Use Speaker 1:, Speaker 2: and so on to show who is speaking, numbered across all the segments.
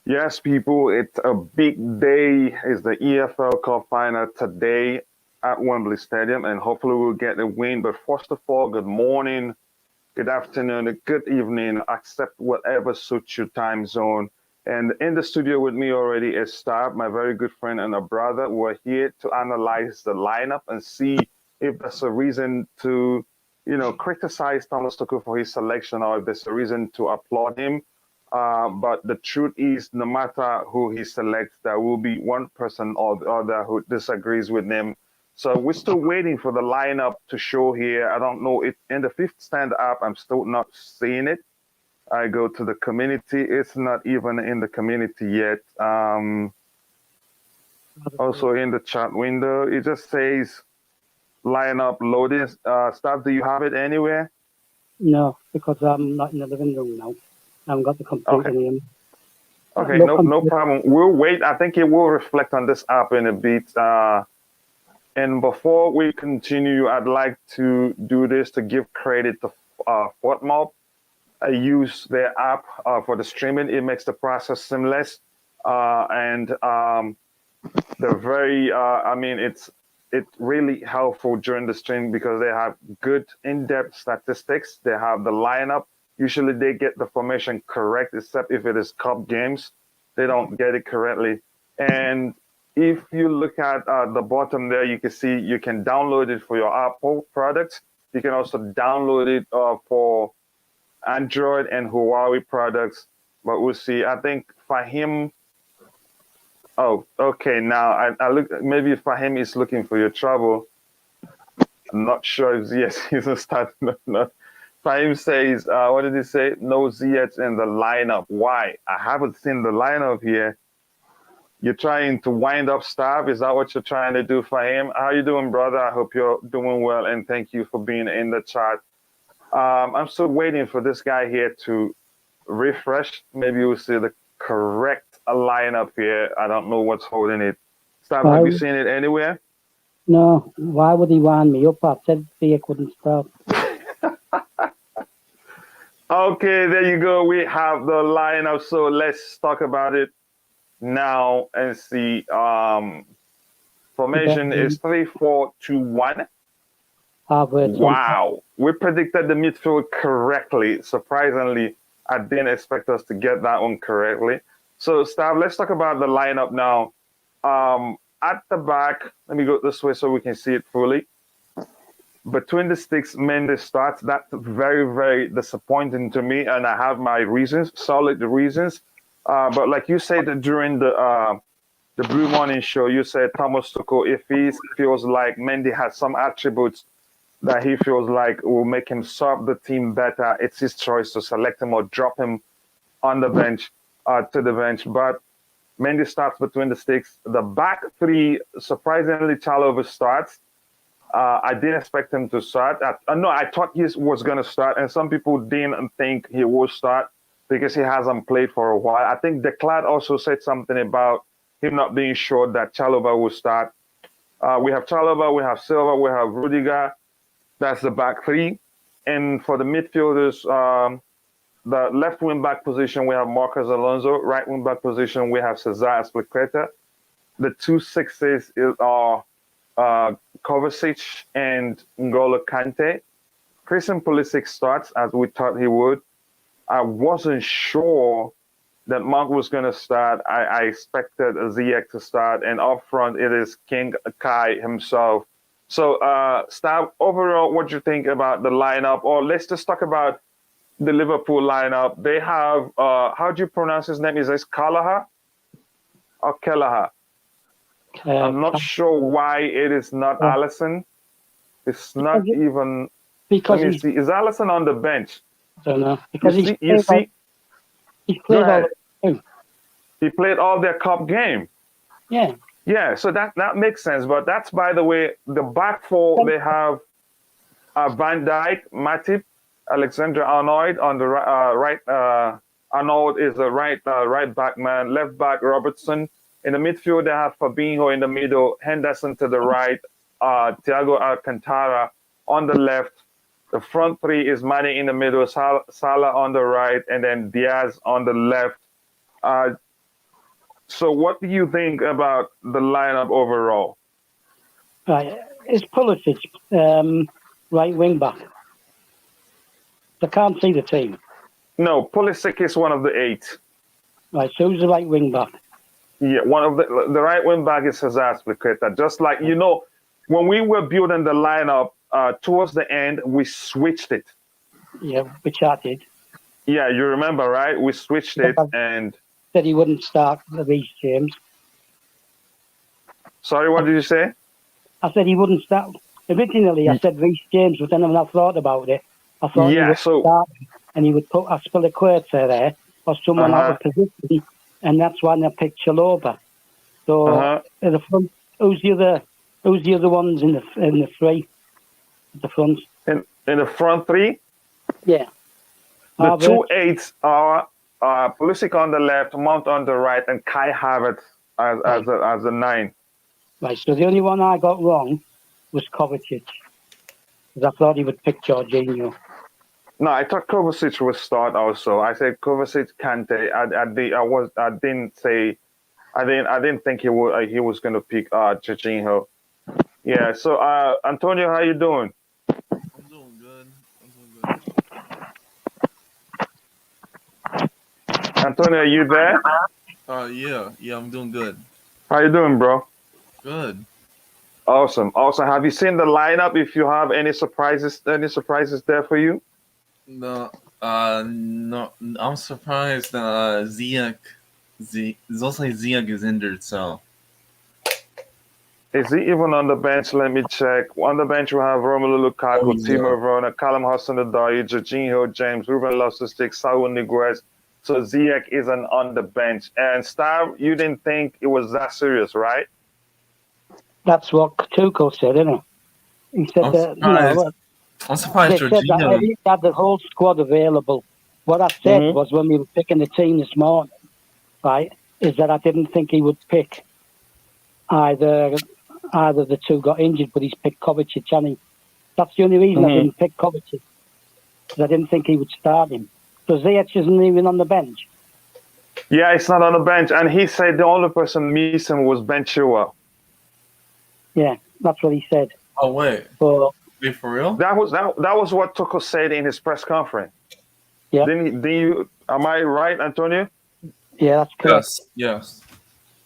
Speaker 1: Yes, people, it's a big day. It's the EFL Cup final today at Wembley Stadium, and hopefully we'll get the win. But first of all, good morning, good afternoon, and good evening. Accept whatever suits your time zone. And in the studio with me already is Stab, my very good friend and a brother. We're here to analyze the lineup and see if there's a reason to, criticize Thomas Tuchel for his selection or if there's a reason to applaud him. But the truth is, no matter who he selects, there will be one person or the other who disagrees with him. So we're still waiting for the lineup to show here. I don't know it in the fifth stand up. I'm still not seeing it. I go to the community. It's not even in the community yet. Also in the chat window, it just says lineup loading. Staff, do you have it anywhere?
Speaker 2: No, because I'm not in the living room now. I haven't got the computer in.
Speaker 1: Okay, no problem. We'll wait. I think it will reflect on this app in a bit. And before we continue, I'd like to do this to give credit to FortMob. I use their app for the streaming. It makes the process seamless. And they're very, it's really helpful during the stream because they have good in-depth statistics. They have the lineup. Usually they get the formation correct, except if it is cup games. They don't get it correctly. And if you look at the bottom there, you can see you can download it for your Apple products. You can also download it for Android and Huawei products. But we'll see. I think Fahim. Oh, okay. Now I look. Maybe Fahim is looking for your trouble. I'm not sure if yes, he's a start. No. Fahim says, what did he say? No Ziyech in the lineup. Why? I haven't seen the lineup here. You're trying to wind up staff. Is that what you're trying to do, Fahim? How you doing, brother? I hope you're doing well, and thank you for being in the chat. I'm still waiting for this guy here to refresh. Maybe we'll see the correct lineup here. I don't know what's holding it. Staff, have you seen it anywhere?
Speaker 2: No. Why would he wind me up? I said Ziyech couldn't start.
Speaker 1: Okay, there you go. We have the lineup. So let's talk about it now and see. Formation is 3-4-2-1. Wow. We predicted the midfield correctly. Surprisingly, I didn't expect us to get that one correctly. So, Stav, let's talk about the lineup now. At the back, let me go this way so we can see it fully. Between the sticks, Mendes starts. That's very, very disappointing to me, and I have my reasons, solid reasons. But like you said during the Blue Morning show, you said Thomas Tuchel, if he feels like Mendy has some attributes that he feels like will make him serve the team better, it's his choice to select him or drop him on the bench to the bench. But Mendy starts between the sticks. The back three, surprisingly, Chalobah starts. I didn't expect him to start. I thought he was going to start, and some people didn't think he would start because he hasn't played for a while. I think Declan also said something about him not being sure that Chalobah will start. We have Chalobah, we have Silva, we have Rudiger. That's the back three. And for the midfielders, the left wing back position, we have Marcos Alonso. Right wing back position, we have Cesar Azpilicueta. The 2 sixes are Kovacic and N'Golo Kante. Christian Pulisic starts as we thought he would. I wasn't sure that Mark was going to start. I expected Ziyech to start, and up front it is King Kai himself. So, Stav, overall, what do you think about the lineup? Or let's just talk about the Liverpool lineup. They have, how do you pronounce his name? Is this Kelleher or Kelleher? I'm not sure why it is not Alisson. It's not even. Because let me see. Is Alisson on the bench?
Speaker 2: I don't know.
Speaker 1: Because he played all their cup game.
Speaker 2: Yeah.
Speaker 1: Yeah, so that makes sense. But that's, by the way, the back four. They have Van Dijk, Matip, Alexander-Arnold on the right. Arnold is the right back man. Left back Robertson. In the midfield, they have Fabinho in the middle, Henderson to the right, Thiago Alcantara on the left. The front three is Mane in the middle, Salah on the right, and then Diaz on the left. So what do you think about the lineup overall?
Speaker 2: Right. Is Pulisic right wing back? I can't see the team.
Speaker 1: No, Pulisic is one of the 8.
Speaker 2: Right, so who's the right wing back?
Speaker 1: Yeah, one of the right wing back is Cesar Azpilicueta. Just like, when we were building the lineup towards the end, we switched it.
Speaker 2: Yeah, which I did.
Speaker 1: Yeah, you remember, right? We switched it and
Speaker 2: said he wouldn't start Reece James.
Speaker 1: Sorry, what did you say?
Speaker 2: I said he wouldn't start. Originally, I said Reece James, but then when I thought about it, I thought he would start and he would put Azpilicueta there or someone out of position, and that's why I picked Chalobah. So at the front, who's the other ones in the three at the front?
Speaker 1: In the front three?
Speaker 2: Yeah.
Speaker 1: The 2 8s are Pulisic on the left, Mount on the right, and Kai Havertz as a 9.
Speaker 2: Right. So the only one I got wrong was Kovacic, because I thought he would pick Jorginho.
Speaker 1: No, I thought Kovacic would start also. I said Kovacic, Kante. I didn't think he was going to pick Jorginho. Yeah. So Antonio, how you doing?
Speaker 3: I'm doing good.
Speaker 1: Antonio, are you there?
Speaker 3: Yeah, I'm doing good.
Speaker 1: How you doing, bro?
Speaker 3: Good.
Speaker 1: Awesome. Have you seen the lineup? If you have any surprises there for you?
Speaker 3: No. I'm surprised. Ziyech is injured. So
Speaker 1: is he even on the bench? Let me check. On the bench we have Romelu Lukaku, Timo Werner, Callum Hudson-Odoi, Jorginho, James, Ruben Loftus-Cheek, Saul Niguez. So Ziyech isn't on the bench. And Stav, you didn't think it was that serious, right?
Speaker 2: That's what Tuchel said, isn't he? He said
Speaker 3: I'm surprised
Speaker 2: Jorginho. He had the whole squad available. What I said was when we were picking the team this morning, right, is that I didn't think he would pick either the two got injured, but he's picked Kovacic, and that's the only reason I didn't pick Kovacic, because I didn't think he would start him. So Ziyech isn't even on the bench.
Speaker 1: Yeah, it's not on the bench, and he said the only person missing was Ben Chilwell.
Speaker 2: Yeah, that's what he said.
Speaker 3: Oh wait,
Speaker 2: but,
Speaker 3: wait for real?
Speaker 1: That was what Tuchel said in his press conference.
Speaker 2: Yeah.
Speaker 1: Am I right, Antonio?
Speaker 2: Yeah, that's correct.
Speaker 3: Yes.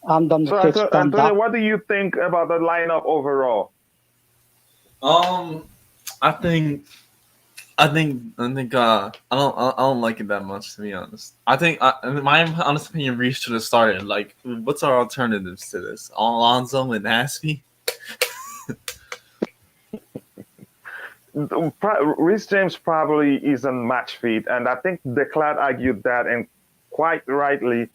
Speaker 2: And on the pitch,
Speaker 1: Antonio, what do you think about the lineup overall?
Speaker 3: I think I don't like it that much, to be honest. I think in my honest opinion, Reece should have started. Like, what's our alternatives to this? Alonso and Aspie?
Speaker 1: Reece James probably isn't match fit, and I think Declan argued that, and quite rightly.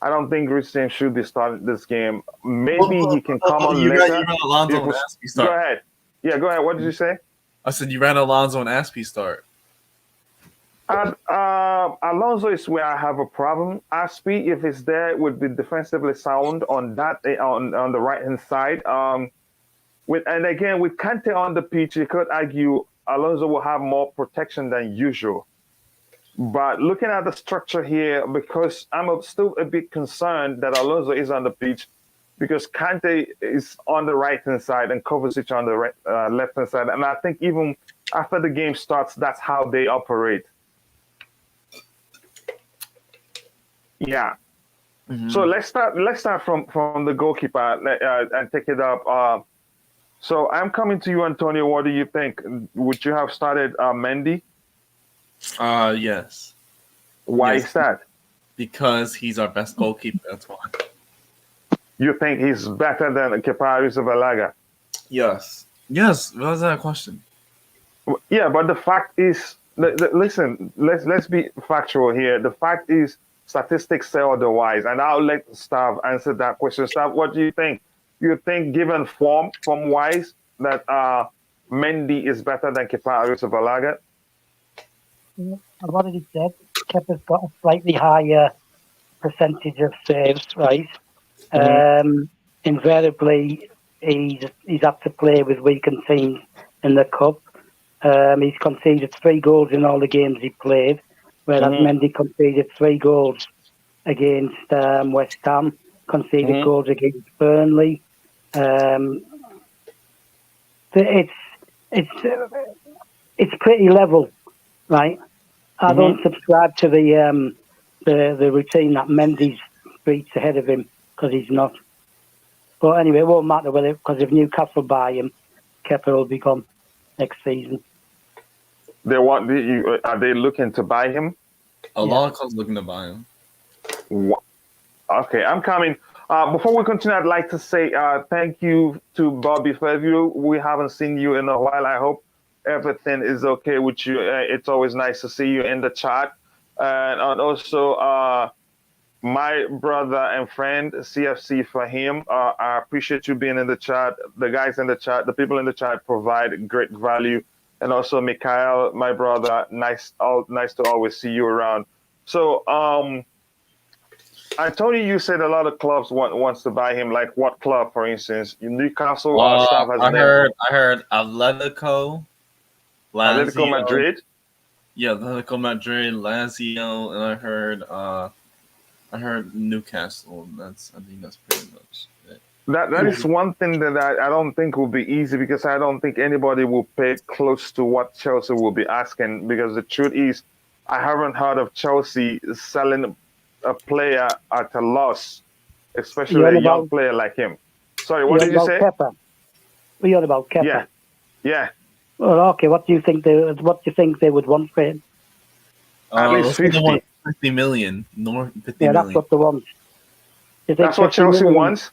Speaker 1: I don't think Reece James should be starting this game. Maybe he can come on later.
Speaker 3: You ran Alonso and Aspie start.
Speaker 1: Go ahead. Yeah, go ahead. What did you say?
Speaker 3: I said you ran Alonso and Aspie start.
Speaker 1: Alonso is where I have a problem. Aspie, if it's there, would be defensively sound on that on the right hand side. With Kante on the pitch, you could argue Alonso will have more protection than usual. But looking at the structure here, because I'm still a bit concerned that Alonso is on the pitch, because Kante is on the right-hand side and Kovacic on the left-hand side. And I think even after the game starts, that's how they operate. Yeah. Mm-hmm. So let's start from the goalkeeper and take it up. So I'm coming to you, Antonio. What do you think? Would you have started Mendy?
Speaker 3: Yes.
Speaker 1: Why is that?
Speaker 3: Because he's our best goalkeeper. That's why.
Speaker 1: You think he's better than Kepa Arrizabalaga?
Speaker 3: Yes. Yes. What was that question?
Speaker 1: Yeah, but the fact is, listen. Let's be factual here. The fact is, statistics say otherwise, and I'll let Stav answer that question. Stav, what do you think? You think, given form wise, that Mendy is better than Kepa Arrizabalaga?
Speaker 2: I've already said Kepa's got a slightly higher percentage of saves, right? Invariably, he's had to play with weakened teams in the cup. He's conceded 3 goals in all the games he played, whereas Mendy conceded 3 goals against West Ham conceded goals against Burnley. It's pretty level, right? I don't subscribe to the routine that Mendy's beats ahead of him because he's not. But anyway, it won't matter with it because if Newcastle buy him, Kepa will be gone next season.
Speaker 1: Are they looking to buy him?
Speaker 3: A lot of clubs looking to buy him.
Speaker 1: Okay, I'm coming. Before we continue, I'd like to say thank you to Bobby Fairview. We haven't seen you in a while. I hope everything is okay with you. It's always nice to see you in the chat. And also my brother and friend, CFC Fahim. I appreciate you being in the chat. The guys in the chat, the people in the chat provide great value. And also Mikhail, my brother, nice to always see you around. So, Antonio, you said a lot of clubs wants to buy him. Like what club, for instance? Newcastle staff has
Speaker 3: I heard Atletico Madrid. Yeah, Atletico Madrid, Lazio, and I heard Newcastle. I think that's pretty much it.
Speaker 1: That is one thing that I don't think will be easy because I don't think anybody will pay close to what Chelsea will be asking. Because the truth is, I haven't heard of Chelsea selling a player at a loss, especially a young player like him. Sorry, what did you say?
Speaker 2: We're on about Kepa.
Speaker 1: Yeah.
Speaker 2: Well, okay. What do you think they would want for him?
Speaker 1: At least 50.
Speaker 3: 50 million. North 50
Speaker 2: yeah,
Speaker 3: million.
Speaker 2: That's what they want.
Speaker 1: That's what Chelsea wants?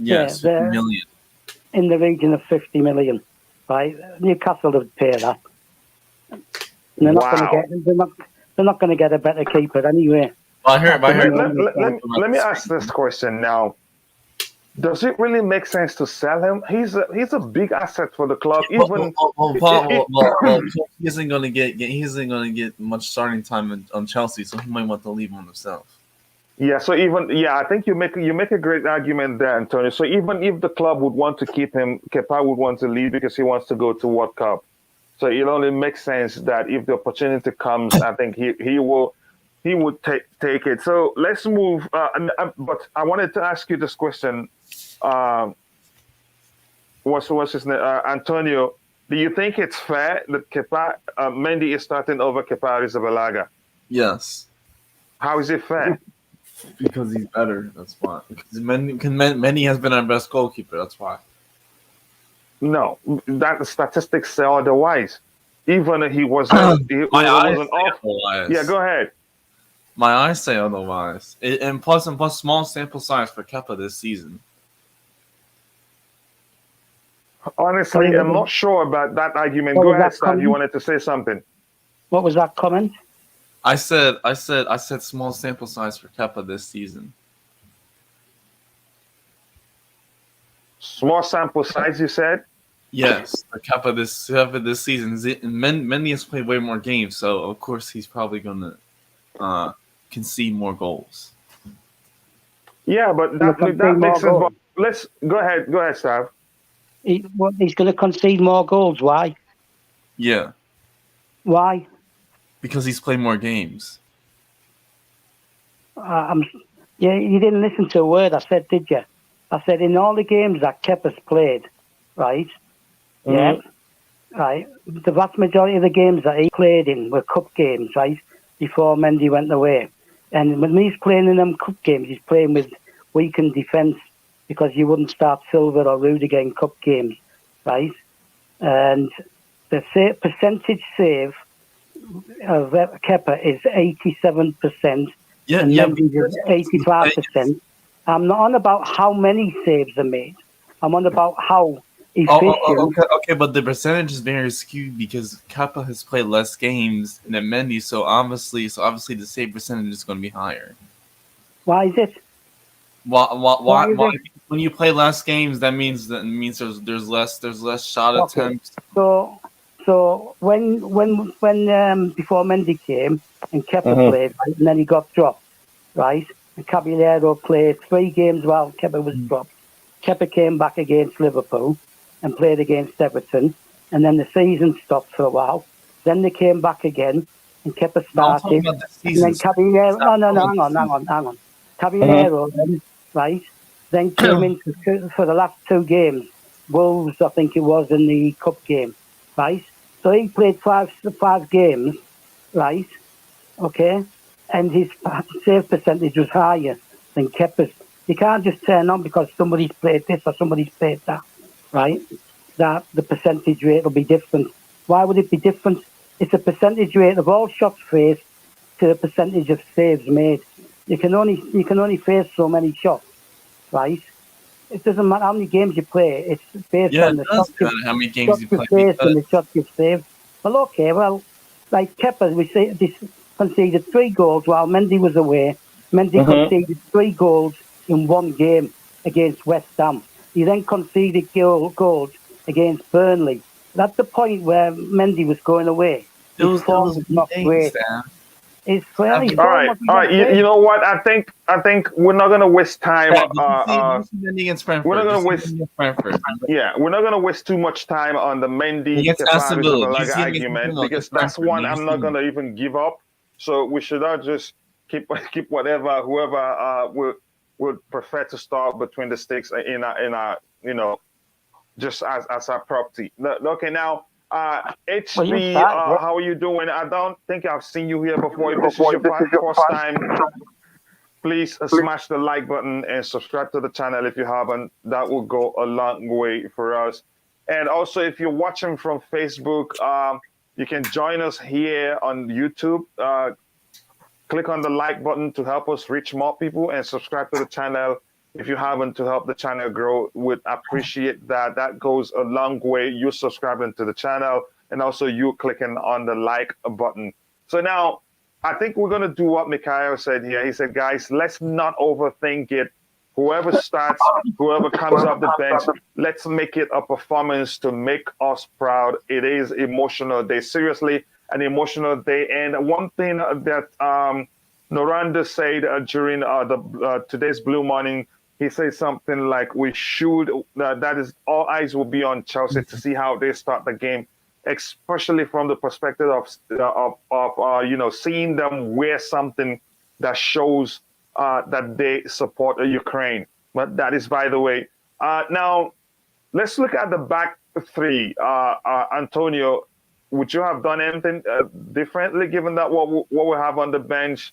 Speaker 3: Yes, 50 million.
Speaker 2: In the region of 50 million, right? Newcastle would pay that. And they're not going to get a better keeper anyway.
Speaker 1: Let me ask this question now. Does it really make sense to sell him? He's a big asset for the club. He
Speaker 3: isn't going to get much starting time on Chelsea, so he might want to leave on himself.
Speaker 1: Yeah. So I think you make a great argument there, Antonio. So even if the club would want to keep him, Kepa would want to leave because he wants to go to World Cup. So it only makes sense that if the opportunity comes, I think he would take it. So let's move. But I wanted to ask you this question. What's his name? Antonio, do you think it's fair that Mendy is starting over Kepa Arrizabalaga?
Speaker 3: Yes.
Speaker 1: How is it fair?
Speaker 3: Because he's better. That's why. Because Mendy has been our best goalkeeper. That's why.
Speaker 1: No, that the statistics say otherwise. Even he wasn't. Otherwise. Yeah, go ahead.
Speaker 3: My eyes say otherwise. And plus small sample size for Kepa this season.
Speaker 1: Honestly, I'm not sure about that argument. Go ahead, Stan. You wanted to say something.
Speaker 2: What was that comment?
Speaker 3: I said small sample size for Kepa this season.
Speaker 1: Small sample size, you said?
Speaker 3: Yes, for Kepa this season. Mendy has played way more games, so of course he's probably going to concede more goals.
Speaker 1: Yeah, but that makes sense. But let's go ahead, Stav.
Speaker 2: He's going to concede more goals. Why?
Speaker 3: Yeah.
Speaker 2: Why?
Speaker 3: Because he's played more games.
Speaker 2: You didn't listen to a word I said, did you? I said in all the games that Kepa's played, right? Mm-hmm. Yeah, right. The vast majority of the games that he played in were cup games, right? Before Mendy went away, and when he's playing in them cup games, he's playing with weakened defence because you wouldn't start Silva or Rudiger in cup games, right? And the percentage save of Kepa is 87%, and Mendy's is 85%. I'm not on about how many saves are made. I'm on about how efficient.
Speaker 3: Okay, but the percentage is very skewed because Kepa has played less games than Mendy, so obviously the save percentage is going to be higher.
Speaker 2: Why is it?
Speaker 3: Why when you play less games, that means there's less shot attempts.
Speaker 2: So when before Mendy came and Kepa played, right, and then he got dropped, right? And Caballero played 3 games while Kepa was dropped. Kepa came back against Liverpool and played against Everton, and then the season stopped for a while. Then they came back again, and Kepa started. And then Caballero, hang on. Caballero then right? Then came in for the last 2 games. Wolves, I think it was, in the cup game, right? So he played five games, right? Okay, and his save percentage was higher than Kepa's. You can't just turn on because somebody's played this or somebody's played that, right? That the percentage rate will be different. Why would it be different? It's a percentage rate of all shots faced to a percentage of saves made. You can only face so many shots, right? It doesn't matter how many games you play. It's based
Speaker 3: Yeah,
Speaker 2: on
Speaker 3: it
Speaker 2: the
Speaker 3: does matter how many games
Speaker 2: shots
Speaker 3: you
Speaker 2: you
Speaker 3: play
Speaker 2: faced and
Speaker 3: because
Speaker 2: the shots you've saved. Well, okay, well, like Kepa, we say this conceded 3 goals while Mendy was away. Mendy conceded 3 goals in 1 game against West Ham. He then conceded goals against Burnley. That's the point where Mendy was going away. His form was not great. His form
Speaker 1: All
Speaker 2: was
Speaker 1: right. You know what? I think we're not gonna waste time.
Speaker 3: against Frankfurt.
Speaker 1: We're not gonna waste. Yeah, we're not gonna waste too much time on the Mendy Kepa argument because that's one I'm not gonna even give up. So we should not just keep whoever would prefer to start between the sticks in a just as a property. Okay, now HB, how are you doing? I don't think I've seen you here before. If this is your first time, please smash the like button and subscribe to the channel if you haven't. That will go a long way for us. And also, if you're watching from Facebook, you can join us here on YouTube. Click on the like button to help us reach more people and subscribe to the channel if you haven't, to help the channel grow. Would appreciate that. That goes a long way. You subscribing to the channel and also you clicking on the like button. So now I think we're going to do what Mikhail said here. He said, guys, let's not overthink it. Whoever starts, whoever comes off the bench, let's make it a performance to make us proud. It is emotional day. Seriously, an emotional day. And one thing that Noranda said during today's Blue Morning, he said something like, we should, that is, all eyes will be on Chelsea to see how they start the game, especially from the perspective of seeing them wear something that shows that they support Ukraine. But that is, by the way. Now, let's look at the back 3. Antonio, would you have done anything differently, given that what we have on the bench?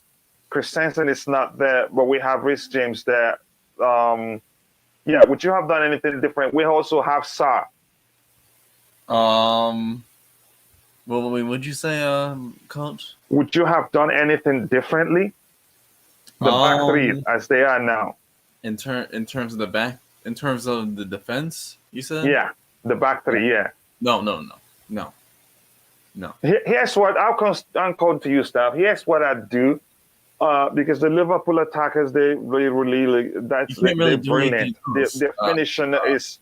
Speaker 1: Christensen is not there, but we have Rhys James there. Would you have done anything different? We also have Sarr.
Speaker 3: Well, would you say, Coach?
Speaker 1: Would you have done anything differently? The back 3 as they are now.
Speaker 3: In terms of the defense, you said?
Speaker 1: Yeah, the back 3. Yeah.
Speaker 3: No.
Speaker 1: Here's what I'll come to you, Staff. Here's what I do. Because the Liverpool attackers, they're brilliant. Their finishing is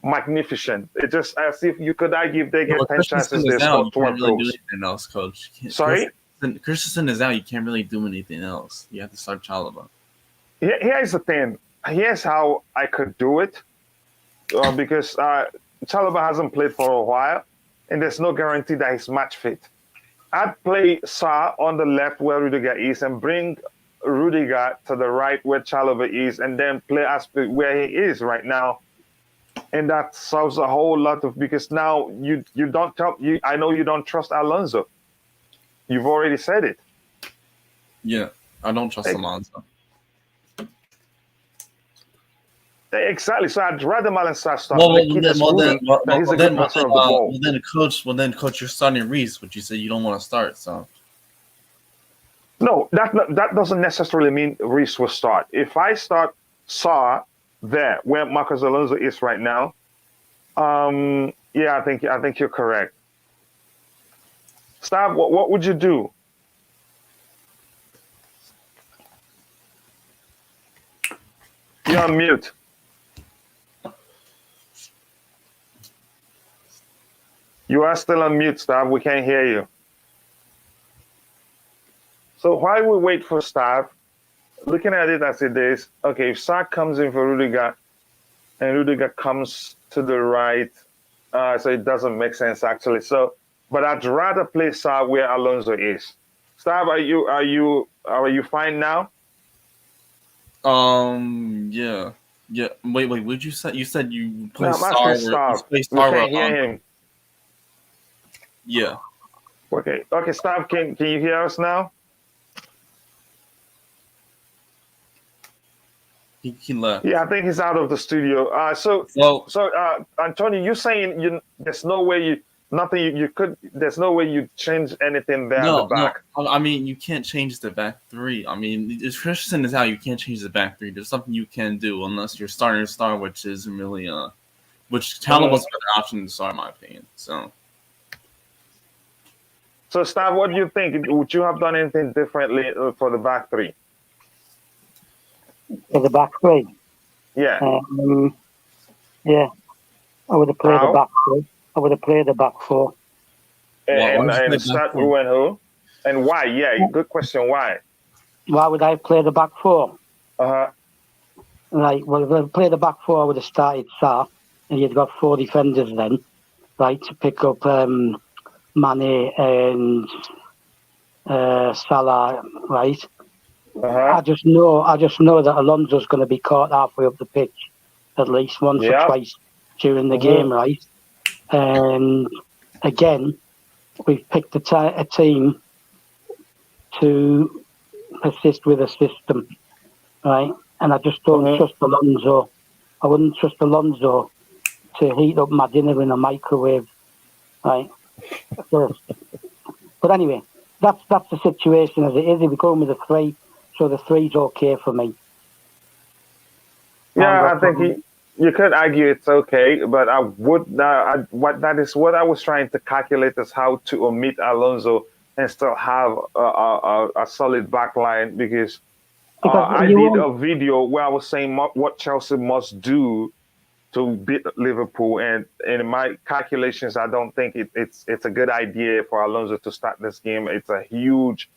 Speaker 1: magnificent. It's just as if you could argue if they get 10 chances, they score 12 goals.
Speaker 3: Else, Coach.
Speaker 1: Sorry?
Speaker 3: Christensen is out. You can't really do anything else. You have to start Chalobah.
Speaker 1: Here's the thing. Here's how I could do it. Because Chalobah hasn't played for a while, and there's no guarantee that he's match fit. I'd play Sarr on the left where Rudiger is and bring Rudiger to the right where Chalobah is, and then play Aspi where he is right now. And that solves a whole lot of, because now you don't I know you don't trust Alonso. You've already said it.
Speaker 3: Yeah, I don't trust Alonso.
Speaker 1: Exactly. So I'd rather Marlon Sarr start.
Speaker 3: Then coach, you're starting Reece, but you said you don't want to start. So
Speaker 1: no, that doesn't necessarily mean Reece will start. If I start Sarr there where Marcos Alonso is right now, I think you're correct. Stab, what would you do? You're on mute. You are still on mute, Stav. We can't hear you. So while we wait for Stav, looking at it as it is, okay, if Sarr comes in for Rudiger and Rudiger comes to the right, so it doesn't make sense actually. So, but I'd rather play Sarr where Alonso is. Stav, are you fine now?
Speaker 3: Yeah. Yeah. Wait. What did you say? You said you play
Speaker 1: No, I'm asking
Speaker 3: You
Speaker 1: Stav.
Speaker 3: play
Speaker 1: We
Speaker 3: Star.
Speaker 1: can't hear him.
Speaker 3: Yeah.
Speaker 1: Okay, Stav, can you hear us now?
Speaker 3: He left.
Speaker 1: Yeah, I think he's out of the studio. So Antonio, you're saying there's no way there's no way you change anything there at the
Speaker 3: No.
Speaker 1: back.
Speaker 3: I mean, you can't change the back three. I mean, if Christensen is out, you can't change the back three. There's something you can do unless you're starting to start, which isn't really which Talon was a better option to start, in my opinion. So
Speaker 1: Stav, what do you think? Would you have done anything differently for the back three?
Speaker 2: For the back three?
Speaker 1: Yeah.
Speaker 2: Yeah. I would have played
Speaker 1: How?
Speaker 2: the back four. I would have played the back four.
Speaker 1: And start who and who? And why? Yeah, good question. Why?
Speaker 2: Why would I play the back four?
Speaker 1: Uh-huh.
Speaker 2: Right, well, if I played the back four, I would have started Sarr, and you'd got 4 defenders then, right, to pick up Mane and Salah, right?
Speaker 1: Uh-huh.
Speaker 2: I just know that Alonso's going to be caught halfway up the pitch at least once or twice during the game, right? And again, we've picked a team to persist with a system, right? And I just don't trust Alonso. I wouldn't trust Alonso to heat up my dinner in a microwave, right? But anyway, that's the situation as it is. If we go with a 3, so the 3's okay for me.
Speaker 1: Yeah, I think you could argue it's okay, but I would that is what I was trying to calculate is how to omit Alonso and still have a solid back line because I did a video where I was saying what Chelsea must do to beat Liverpool, and in my calculations, I don't think it's a good idea for Alonso to start this game. It's a huge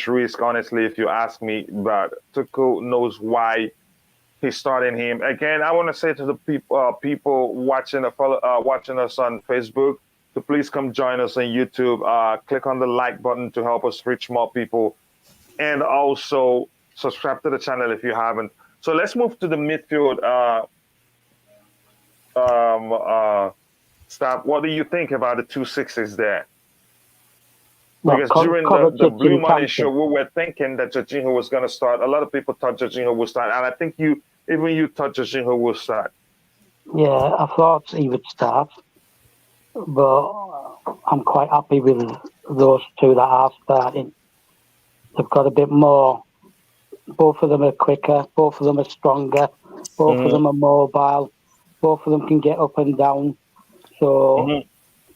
Speaker 1: risk, honestly, if you ask me. But Tuchel knows why he's starting him. Again, I want to say to the people watching watching us on Facebook to please come join us on YouTube. Click on the like button to help us reach more people, and also subscribe to the channel if you haven't. So let's move to the midfield. Stop. What do you think about the 2 6s there? Because during the Blue Money show, we were thinking that Jorginho was going to start. A lot of people thought Jorginho would start, and I think you thought Jorginho would start.
Speaker 2: Yeah, I thought he would start, but I'm quite happy with those 2 that are starting. They've got a bit more. Both of them are quicker. Both of them are stronger. Both of them are mobile. Both of them can get up and down. So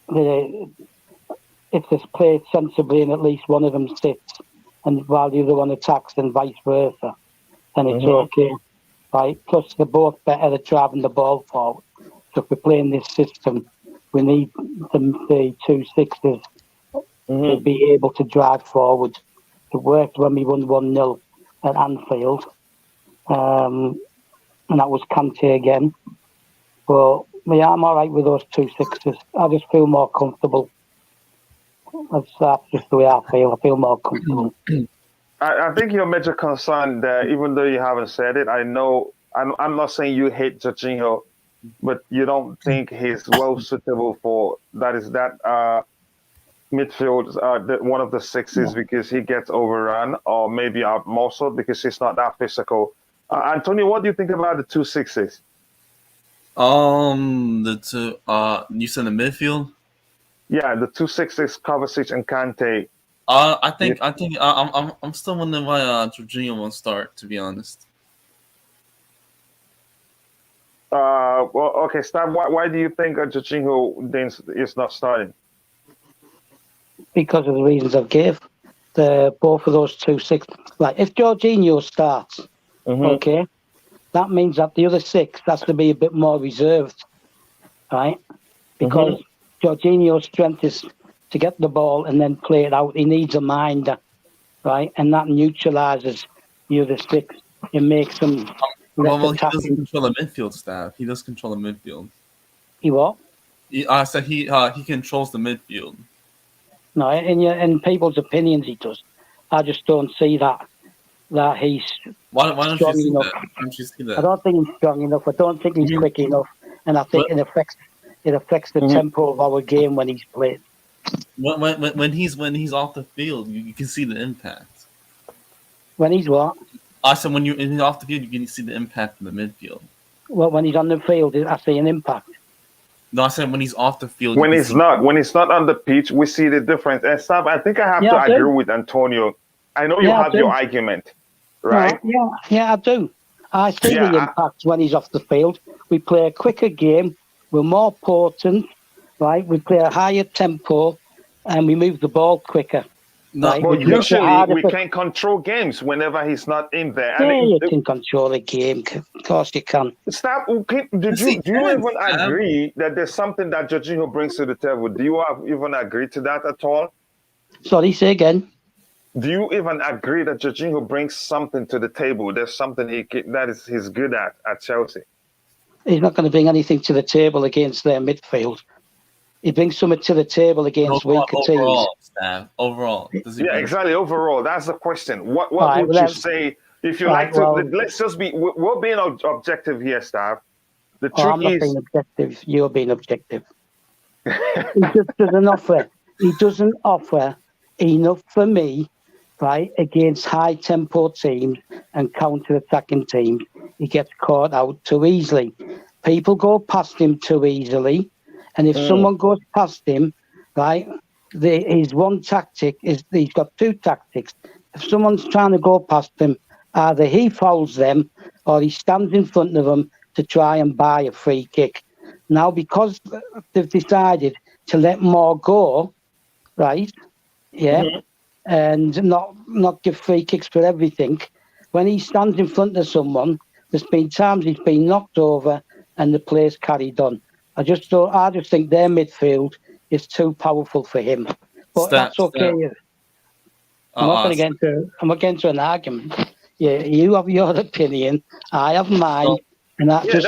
Speaker 2: if it's played sensibly and at least one of them sits, and while the other one attacks and vice versa, then it's okay. Right? Plus, they're both better at driving the ball forward. So if we're playing this system, we need the 2 6s to be able to drive forward. It worked when we won 1-0 at Anfield, and that was Kante again. But yeah, I'm all right with those 2 6s. I just feel more comfortable. That's just the way I feel. I feel more comfortable.
Speaker 1: I think your major concern there, even though you haven't said it, I know I'm not saying you hate Jorginho, but you don't think he's well suitable for that midfield, one of the 6s because he gets overrun, or maybe outmuscled because he's not that physical. Antonio, what do you think about the 2 6s?
Speaker 3: The 2 you said the midfield?
Speaker 1: Yeah, the 2 6s, Kovacic and Kante.
Speaker 3: I think I'm still wondering why Jorginho won't start, to be honest.
Speaker 1: Well, okay, Stab, why do you think Jorginho is not starting?
Speaker 2: Because of the reasons I've gave. Both of those 2 6. Like, if Jorginho starts, okay, that means that the other 6 has to be a bit more reserved, right? Because Jorginho's strength is to get the ball and then play it out. He needs a minder, right? And that neutralises the other 6. It makes them
Speaker 3: well, he doesn't control the midfield staff. He does control the midfield.
Speaker 2: He what?
Speaker 3: I said he controls the midfield.
Speaker 2: No, in people's opinions, he does. I just don't see that. that he's
Speaker 3: Why don't you
Speaker 2: strong
Speaker 3: see
Speaker 2: enough.
Speaker 3: that? Why don't you see
Speaker 2: I
Speaker 3: that?
Speaker 2: don't think he's strong enough. I don't think he's quick enough, and I think it affects the tempo of our game when he's playing.
Speaker 3: When he's off the field, you can see the impact.
Speaker 2: When he's what?
Speaker 3: I said when he's off the field, you can see the impact in the midfield.
Speaker 2: Well, when he's on the field, I see an impact.
Speaker 3: No, I said when he's off the field.
Speaker 1: When he's not on the pitch, we see the difference. And Sam, I think I have to agree with Antonio. I know you have your argument, right?
Speaker 2: Yeah, I do. I see the impact when he's off the field. We play a quicker game. We're more potent, right? We play a higher tempo, and we move the ball quicker.
Speaker 1: No,
Speaker 2: right?
Speaker 1: but usually we can control games whenever he's not in there.
Speaker 2: Yeah, you can control a game. Of course you can.
Speaker 1: Do you even agree that there's something that Jorginho brings to the table? Do you even agree to that at all?
Speaker 2: Sorry, say again.
Speaker 1: Do you even agree that Jorginho brings something to the table? There's something he's good at Chelsea.
Speaker 2: He's not going to bring anything to the table against their midfield. He brings something to the table against weaker teams.
Speaker 3: Overall.
Speaker 1: Yeah, exactly. Overall, that's the question. What would you say if you like to? Let's just be. We're being objective here, Stav. The truth
Speaker 2: I'm not being objective. You're being objective. He just doesn't offer. He doesn't offer enough for me, right? Against high tempo teams and counter-attacking teams, he gets caught out too easily. People go past him too easily. And if someone goes past him, right, his one tactic is he's got two tactics. If someone's trying to go past him, either he fouls them or he stands in front of them to try and buy a free kick. Now, because they've decided to let more go, right, and not give free kicks for everything, when he stands in front of someone, there's been times he's been knocked over and the play's carried on. I just think their midfield is too powerful for him. But that's okay. I'm not going to get into an argument. Yeah, you have your opinion, I have mine, and that's
Speaker 1: the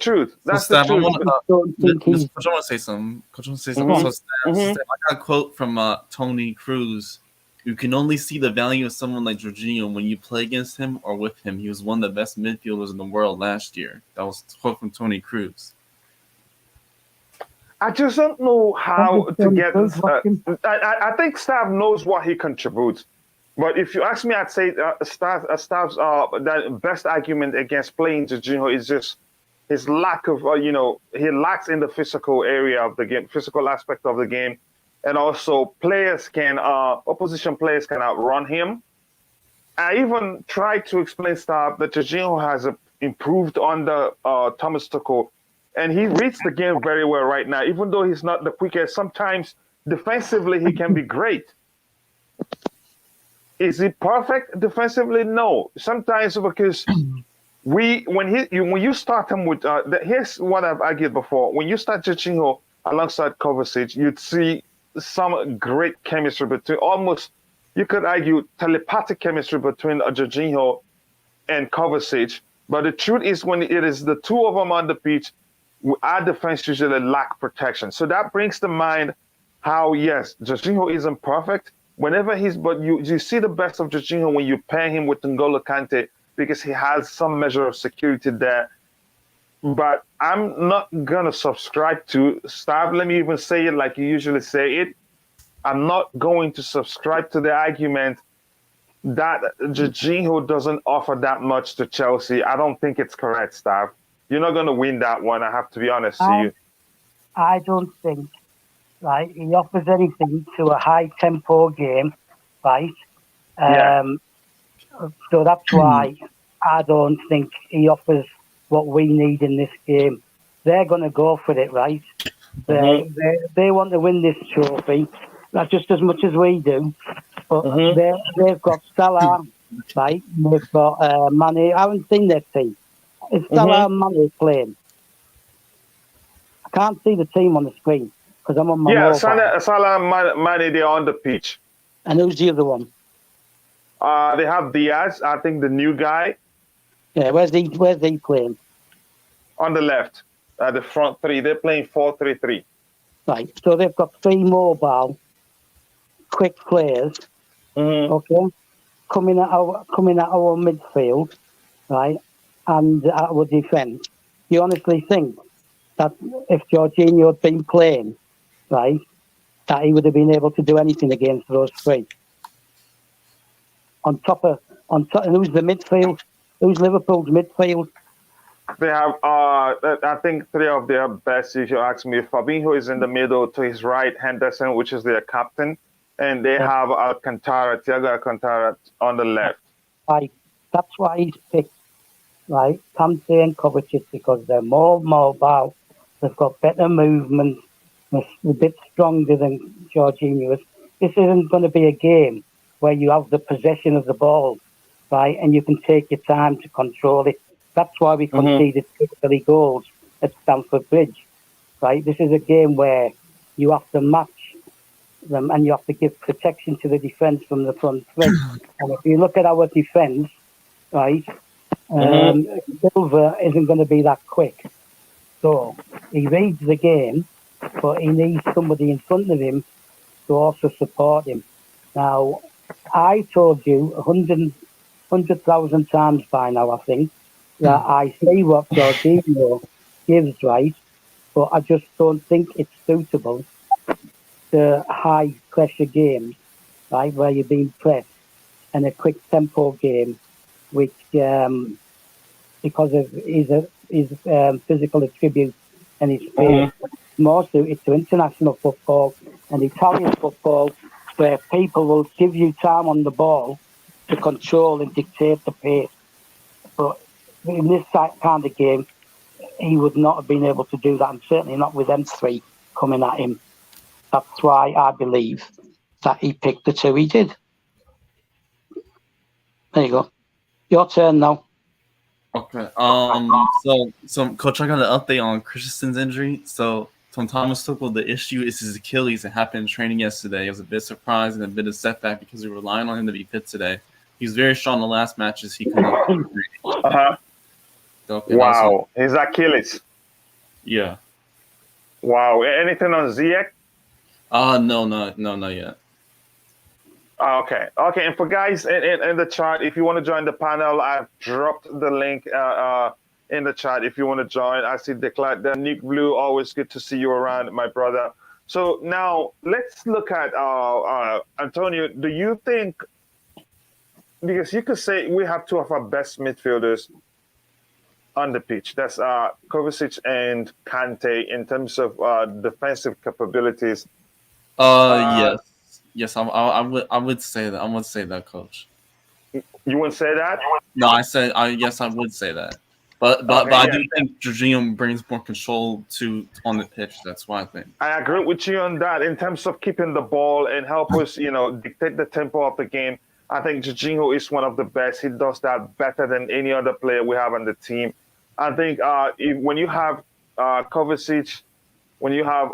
Speaker 1: truth. That's the truth.
Speaker 3: Coach, I want to say something. I got a quote from Tony Cruz. You can only see the value of someone like Jorginho when you play against him or with him. He was one of the best midfielders in the world last year. That was a quote from Tony Cruz.
Speaker 1: I just don't know how to get. I think Stav knows what he contributes, but if you ask me, I'd say Stav's the best argument against playing Jorginho is just his lack of, he lacks in the physical area of the game, physical aspect of the game, and also opposition players can outrun him. I even tried to explain Stav that Jorginho has improved under Thomas Tuchel. And he reads the game very well right now, even though he's not the quickest. Sometimes defensively he can be great. Is he perfect defensively? No. Sometimes because when you start him with here's what I've argued before. When you start Jorginho alongside Kovacic, you'd see some great chemistry between, almost you could argue telepathic chemistry between Jorginho and Kovacic. But the truth is, when it is the two of them on the pitch, our defense usually lack protection. So that brings to mind how, yes, Jorginho isn't perfect. But you see the best of Jorginho when you pair him with N'Golo Kante because he has some measure of security there. But I'm not going to subscribe to Stav. Let me even say it like you usually say it. I'm not going to subscribe to the argument that Jorginho doesn't offer that much to Chelsea. I don't think it's correct, Stav. You're not going to win that one, I have to be honest to you.
Speaker 2: I don't think, right, he offers anything to a high-tempo game, right? So that's why I don't think he offers what we need in this game. They're going to go for it, right? They want to win this trophy, not just as much as we do. But they've got Salah, right? They've got Mane. I haven't seen their team. It's Salah and Mane playing. I can't see the team on the screen because I'm on my mobile.
Speaker 1: Salah and Mane, they're on the pitch.
Speaker 2: And who's the other one?
Speaker 1: They have Diaz, I think the new guy.
Speaker 2: Yeah, where's he playing?
Speaker 1: On the left, the front three. They're playing 4-3-3.
Speaker 2: Right, so they've got three mobile, quick players. Okay, coming at our midfield, right, and our defence, you honestly think that if Jorginho had been playing, right, that he would have been able to do anything against those three? On top, and who's the midfield? Who's Liverpool's midfield?
Speaker 1: They have, I think, three of their best, if you ask me. Fabinho is in the middle, to his right, Henderson, which is their captain, and they have Thiago Alcantara on the left.
Speaker 2: Right. That's why he's picked, right, Kante and Kovacic, because they're more mobile, they've got better movement, they're a bit stronger than Jorginho is. This isn't going to be a game where you have the possession of the ball, right, and you can take your time to control it. That's why we conceded 3 goals at Stamford Bridge, right? This is a game where you have to match them and you have to give protection to the defence from the front three. And if you look at our defence, right, Silva isn't going to be that quick. So he reads the game, but he needs somebody in front of him to also support him. Now, I told you 100,000 times by now, I think, that I see what Jorginho gives, right, but I just don't think it's suitable to high-pressure games, right, where you're being pressed, and a quick tempo game, which, because of his physical attributes and his pace, more suited to international football and Italian football, where people will give you time on the ball to control and dictate the pace. But in this kind of game, he would not have been able to do that, and certainly not with them three coming at him. That's why I believe that he picked the two he did. There you go. Your turn now.
Speaker 3: Okay. So Coach, I got an update on Christensen's injury. So from Thomas Tuchel, the issue is his Achilles. It happened in training yesterday. It was a bit surprised and a bit of setback because we were relying on him to be fit today. He was very strong in the last matches. He could not. Okay,
Speaker 1: wow, his Achilles.
Speaker 3: Yeah.
Speaker 1: Wow. Anything on Ziyech?
Speaker 3: No, not yet.
Speaker 1: Okay. And for guys in the chat, if you want to join the panel, I've dropped the link in the chat. If you want to join, I see the Nick Blue. Always good to see you around, my brother. So now let's look at Antonio. Do you think, because you could say we have two of our best midfielders on the pitch, that's Kovacic and Kante, in terms of defensive capabilities?
Speaker 3: Yes, I would say that. I would say that, Coach.
Speaker 1: You wouldn't say that?
Speaker 3: No, I said yes, I would say that. But I do think Jorginho brings more control on the pitch. That's why I think. I
Speaker 1: agree with you on that. In terms of keeping the ball and help us, dictate the tempo of the game, I think Jorginho is one of the best. He does that better than any other player we have on the team. I think when you have Kovacic, when you have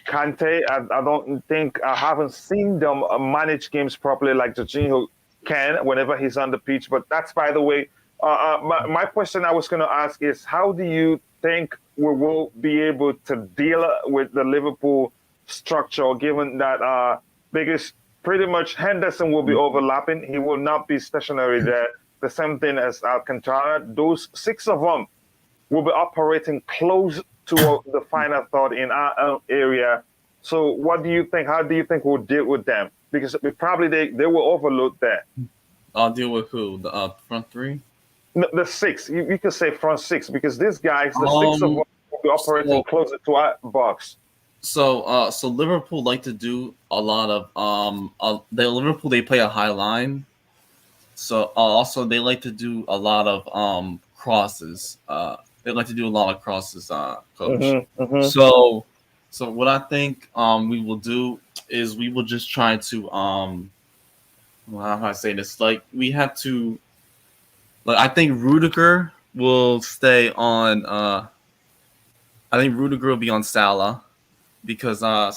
Speaker 1: Kante, I haven't seen them manage games properly like Jorginho can whenever he's on the pitch. But that's, by the way, my question I was going to ask is, how do you think we will be able to deal with the Liverpool structure, given that because pretty much Henderson will be overlapping. He will not be stationary there. The same thing as Alcantara. Those 6 of them will be operating close to the final third in our area. So what do you think? How do you think we'll deal with them? Because probably they will overload there.
Speaker 3: I'll deal with who? The front three?
Speaker 1: No, the 6. You could say front 6, because these guys, the 6 of them will be operating closer to our box.
Speaker 3: So Liverpool like to do a lot of they play a high line. So also they like to do a lot of crosses. They like to do a lot of crosses, Coach. So what I think we will do is we will just try to how do I say this? Like, we have to, like, I think Rudiger will stay on. I think Rudiger will be on Salah. Because I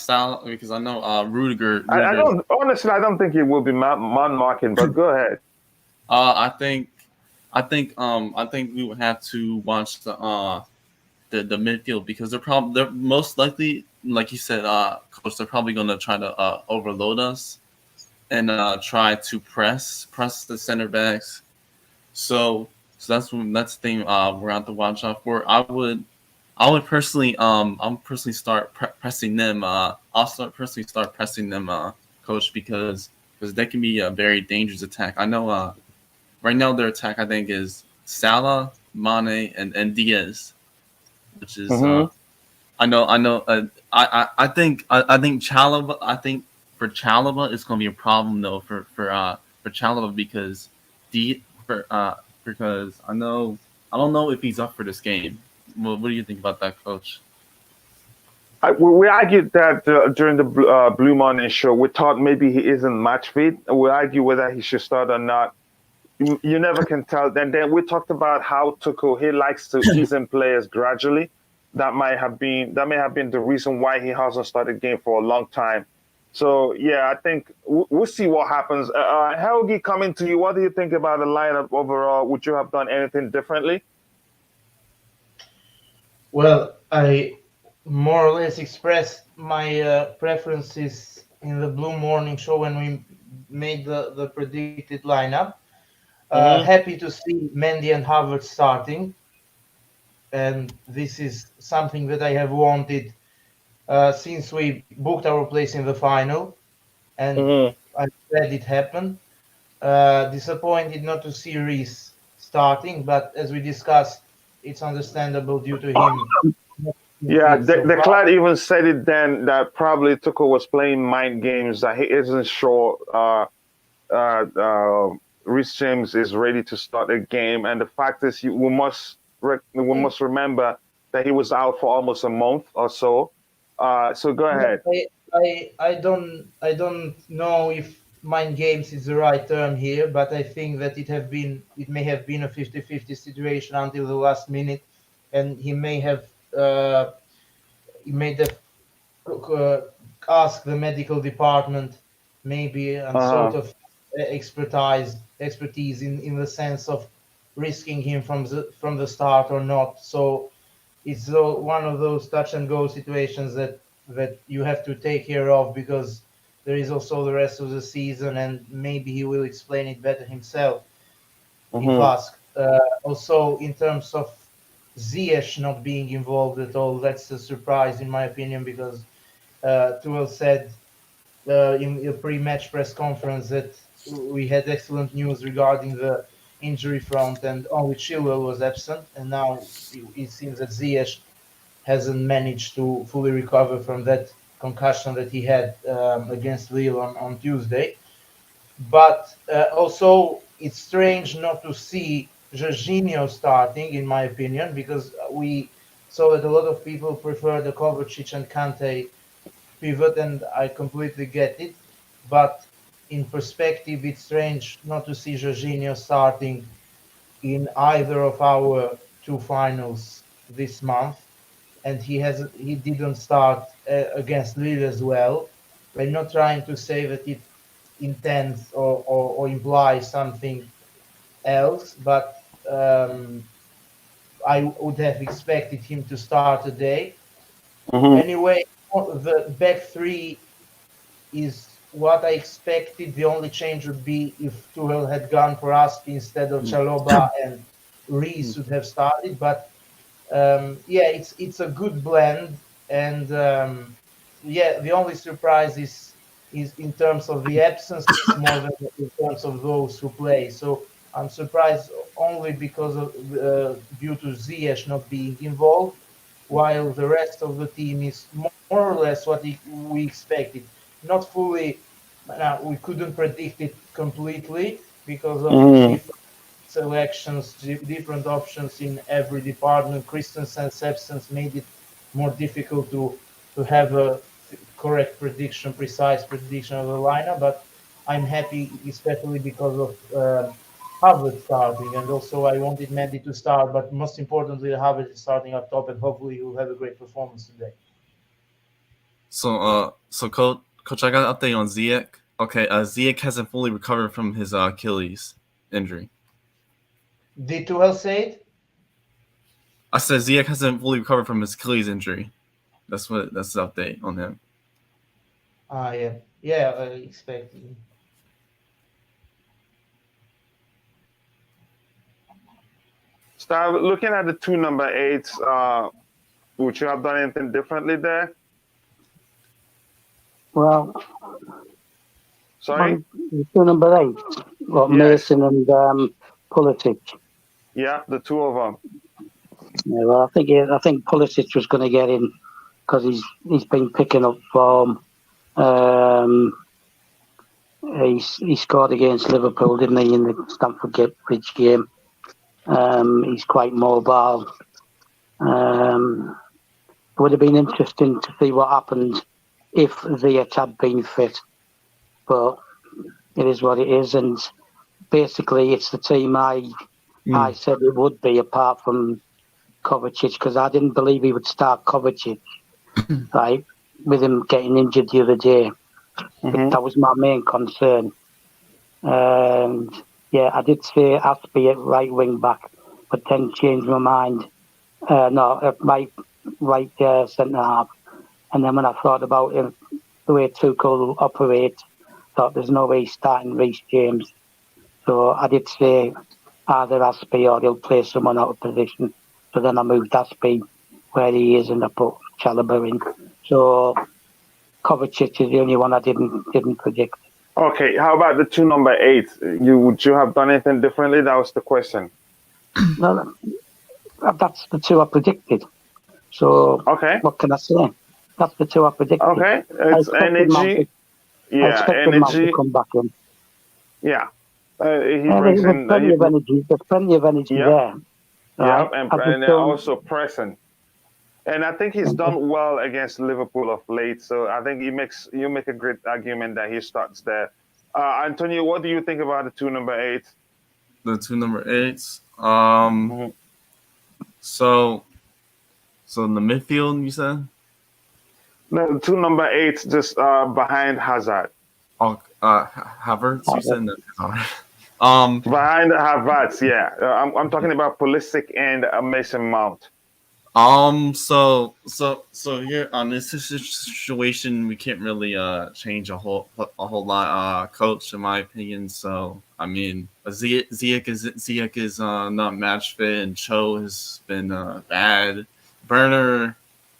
Speaker 3: know Rudiger.
Speaker 1: I don't think it will be man marking, but go ahead.
Speaker 3: I think we would have to watch the midfield, because they're most likely, like you said, Coach, they're probably going to try to overload us, and try to press the center backs. So that's the thing we're going to watch out for. I would personally start pressing them. I'll personally start pressing them, coach, because they can be a very dangerous attack. I know right now their attack I think is Salah, Mane, and Diaz, which is I know. I think Chalaba. I think for Chalaba, it's going to be a problem though for Chalaba because because I don't know if he's up for this game. What do you think about that, Coach?
Speaker 1: We argued that during the Blue Morning show. We thought maybe he isn't match fit. We argue whether he should start or not. You never can tell. And then we talked about how Tuchel he likes to ease in players gradually. That may have been the reason why he hasn't started the game for a long time. So yeah, I think we'll see what happens. Helgi, coming to you, what do you think about the lineup overall? Would you have done anything differently?
Speaker 4: Well, I more or less expressed my preferences in the Blue Morning show when we made the predicted lineup. Happy to see Mendy and Havertz starting, and this is something that I have wanted since we booked our place in the final, and I'm glad it happened. Disappointed not to see Reece starting, but as we discussed, it's understandable due to him.
Speaker 1: Yeah, the Clad even said it then that probably Tuchel was playing mind games, that he isn't sure Reece James is ready to start a game. And the fact is, we must remember that he was out for almost a month or so. So go ahead.
Speaker 4: I don't know if mind games is the right term here, but I think that it may have been a 50-50 situation until the last minute, and he may have asked the medical department maybe and sort of expertise in the sense of risking him from the start or not. So it's one of those touch and go situations that you have to take care of, because there is also the rest of the season, and maybe he will explain it better himself if asked. Also, in terms of Ziyech not being involved at all, that's a surprise in my opinion, because Tuchel said in a pre-match press conference that we had excellent news regarding the injury front, and only Chilwell was absent, and now it seems that Ziyech hasn't managed to fully recover from that concussion that he had against Lille on Tuesday. But also, it's strange not to see Jorginho starting, in my opinion, because we saw that a lot of people prefer the Kovacic and Kante pivot, and I completely get it. But in perspective, it's strange not to see Jorginho starting in either of our two finals this month, and he didn't start against Lille as well. I'm not trying to say that it intends or implies something else, but I would have expected him to start today. Anyway, the back three is what I expected. The only change would be if Tuchel had gone for Aspi instead of Chalobah, and Reece would have started. But yeah, it's a good blend, and yeah, the only surprise is in terms of the absences more than in terms of those who play. So I'm surprised only because of due to Ziyech not being involved, while the rest of the team is more or less what we expected. Not fully, we couldn't predict it completely because of different selections, different options in every department. Christensen's absence made it more difficult to have a correct prediction, precise prediction of the lineup. But I'm happy, especially because of Havertz starting, and also I wanted Mendy to start, but most importantly, Havertz is starting up top, and hopefully he will have a great performance today.
Speaker 3: So, coach, I got an update on Ziyech. Okay, Ziyech hasn't fully recovered from his Achilles injury.
Speaker 4: Did Tuchel say it?
Speaker 3: I said Ziyech hasn't fully recovered from his Achilles injury. That's the update on him.
Speaker 4: Yeah, I expected.
Speaker 1: Start looking at the two number eights. Would you have done anything differently there?
Speaker 2: Well,
Speaker 1: Sorry?
Speaker 2: the two number 8, well,
Speaker 1: Yes.
Speaker 2: Mason and Pulisic.
Speaker 1: Yeah, the two of them.
Speaker 2: Yeah, well, I think Pulisic was going to get in because he's been picking up form. He scored against Liverpool, didn't he, in the Stamford Bridge game? He's quite mobile. It would have been interesting to see what happened if Ziyech had been fit, but it is what it is, and basically it's the team I said it would be, apart from Kovacic, because I didn't believe he would start Kovacic, right, with him getting injured the other day. That was my main concern. And yeah, I did say Aspie at right wing back, but then changed my mind. Right centre half. And then when I thought about it, the way Tuchel operates, thought there's no way he's starting Reece James. So I did say either Aspie or he'll play someone out of position. So then I moved Aspie where he is and I put Chalobah in. So Kovacic is the only one I didn't predict.
Speaker 1: Okay, how about the two number eights? Would you have done anything differently? That was the question.
Speaker 2: Well, that's the two I predicted. So what can I say? That's the two I predicted.
Speaker 1: Okay, it's energy.
Speaker 2: I expected Mount to come back in.
Speaker 1: Yeah, there's
Speaker 2: plenty of energy. There's plenty of energy there.
Speaker 1: Yeah, and also pressing. And I think he's done well against Liverpool of late. So I think you make a great argument that he starts there. Antonio, what do you think about the two number eights?
Speaker 3: The two number eights. So in the midfield, you said?
Speaker 1: No, the two number eights just behind Hazard.
Speaker 3: Oh, Havertz, you said that.
Speaker 1: Behind Havertz, yeah. I'm talking about Pulisic and Mason Mount.
Speaker 3: So here on this situation, we can't really change a whole lot, coach, in my opinion. So I mean, Ziyech is not match fit, and Cho has been bad. Werner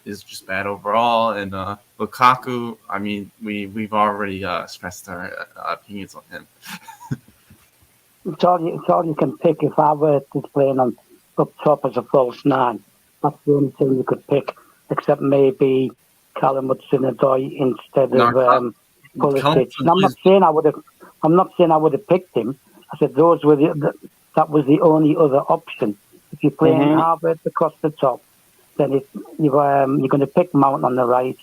Speaker 3: is just bad overall, and Lukaku. I mean, we've already expressed our opinions on him.
Speaker 2: It's all you can pick. If Havertz is playing up top as a false 9. That's the only thing you could pick, except maybe Callum Hudson-Odoi instead of Pulisic. And I'm not saying I would have picked him. I said that was the only other option. If you're playing Havertz across the top, then you're going to pick Mount on the right,